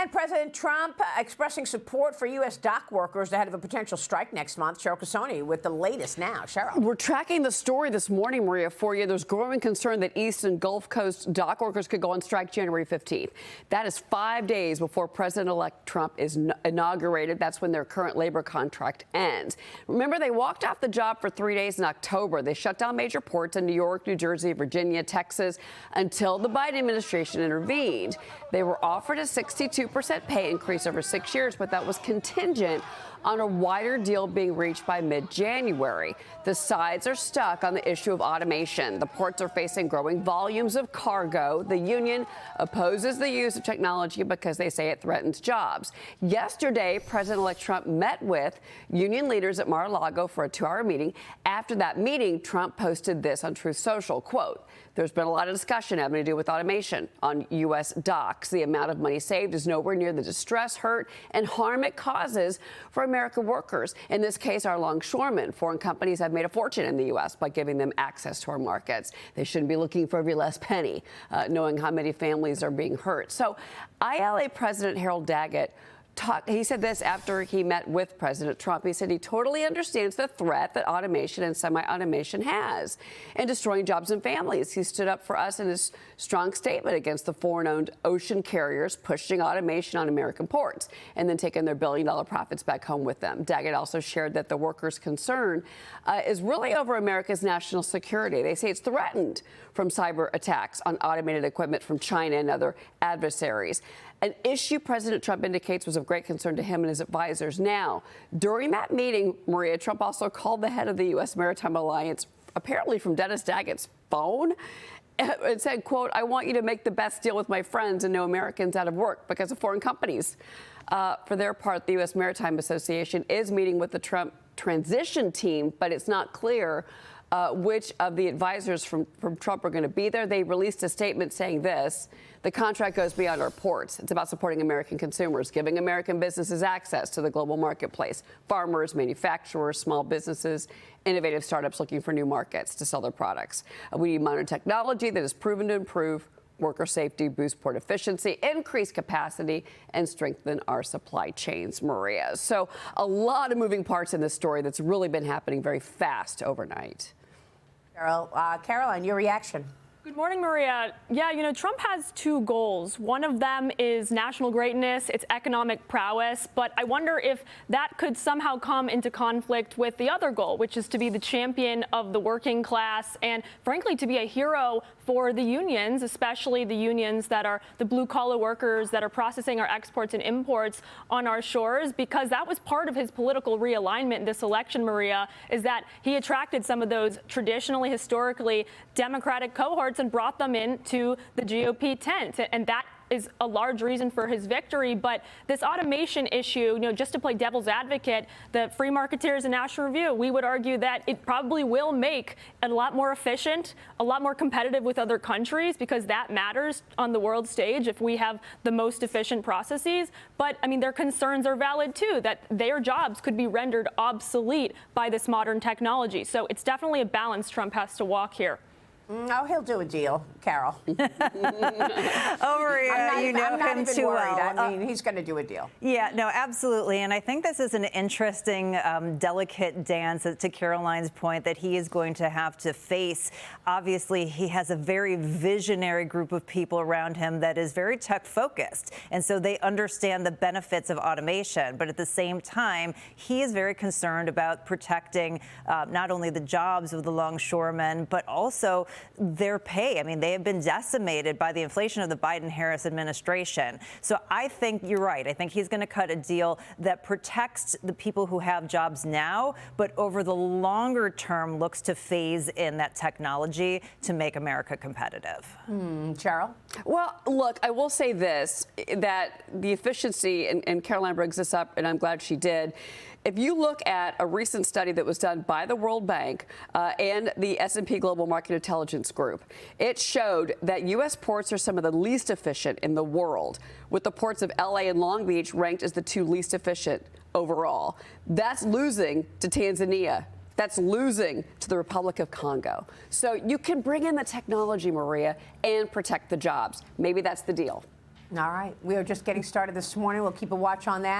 And President Trump expressing support for U.S. dock workers ahead of a potential strike next month. Cheryl Casoni with the latest now. Cheryl. We're tracking the story this morning, Maria, for you. There's growing concern that East and Gulf Coast dock workers could go on strike January 15th. That is 5 days before President-elect Trump is inaugurated. That's when their current labor contract ends. Remember, they walked off the job for 3 days in October. They shut down major ports in New York, New Jersey, Virginia, Texas, until the Biden administration intervened. They were offered a 62% pay increase over 6 years, but that was contingent on a wider deal being reached by mid-January. The sides are stuck on the issue of automation. The ports are facing growing volumes of cargo. The union opposes the use of technology because they say it threatens jobs. Yesterday, President-elect Trump met with union leaders at Mar-a-Lago for a 2-hour meeting. After that meeting, Trump posted this on Truth Social, quote, "There's been a lot of discussion having to do with automation on U.S. docks. The amount of money saved is nowhere near the distress, hurt, and harm it causes for American workers. In this case, our longshoremen. Foreign companies have made a fortune in the U.S. by giving them access to our markets. They shouldn't be looking for every last penny, knowing how many families are being hurt." So ILA President Harold Daggett he said this after he met with President Trump. He said he totally understands the threat that automation and semi-automation has in destroying jobs and families. He stood up for us in his strong statement against the foreign-owned ocean carriers pushing automation on American ports and then taking their billion-dollar profits back home with them. Daggett also shared that the workers' concern is really over America's national security. They say it's threatened from cyber attacks on automated equipment from China and other adversaries. An issue President Trump indicates was of great concern to him and his advisors. Now, during that meeting, Maria, Trump also called the head of the U.S. Maritime Alliance, apparently from Dennis Daggett's phone, and said, quote, "I want you to make the best deal with my friends and no Americans out of work because of foreign companies." For their part, the U.S. Maritime Association is meeting with the Trump transition team, but it's not clear which of the advisors from Trump are going to be there. They released a statement saying this: "The contract goes beyond our ports. It's about supporting American consumers, giving American businesses access to the global marketplace, farmers, manufacturers, small businesses, innovative startups looking for new markets to sell their products. We need modern technology that is proven to improve worker safety, boost port efficiency, increase capacity, and strengthen our supply chains," Maria. So a lot of moving parts in this story that's really been happening very fast overnight. Caroline, your reaction? Good morning, Maria. Yeah, Trump has 2 goals. One of them is national greatness, it's economic prowess, but I wonder if that could somehow come into conflict with the other goal, which is to be the champion of the working class and, frankly, to be a hero for the unions, especially the unions that are the blue-collar workers that are processing our exports and imports on our shores, because that was part of his political realignment in this election, Maria, is that he attracted some of those traditionally, historically Democratic cohorts and brought them into the GOP tent. And that is a large reason for his victory. But this automation issue, just to play devil's advocate, the free marketeers and National Review, we would argue that it probably will make it a lot more efficient, a lot more competitive with other countries, because that matters on the world stage if we have the most efficient processes. But I mean, their concerns are valid too, that their jobs could be rendered obsolete by this modern technology. So it's definitely a balance Trump has to walk here. Oh, he'll do a deal, Carol. Maria, you know him too well. I mean, he's going to do a deal. Yeah, no, absolutely. And I think this is an interesting, delicate dance, to Caroline's point, that he is going to have to face. Obviously, he has a very visionary group of people around him that is very tech-focused. And so they understand the benefits of automation. But at the same time, he is very concerned about protecting not only the jobs of the longshoremen, but also their pay. I mean, they have been decimated by the inflation of the Biden-Harris administration. So I think you're right. I think he's going to cut a deal that protects the people who have jobs now, but over the longer term looks to phase in that technology to make America competitive. Cheryl? Well, look, I will say this, that the efficiency, and Caroline brings this up, and I'm glad she did. If you look at a recent study that was done by the World Bank and the S&P Global Market Intelligence Group, it showed that U.S. ports are some of the least efficient in the world, with the ports of L.A. and Long Beach ranked as the 2 least efficient overall. That's losing to Tanzania. That's losing to the Republic of Congo. So you can bring in the technology, Maria, and protect the jobs. Maybe that's the deal. All right. We are just getting started this morning. We'll keep a watch on that.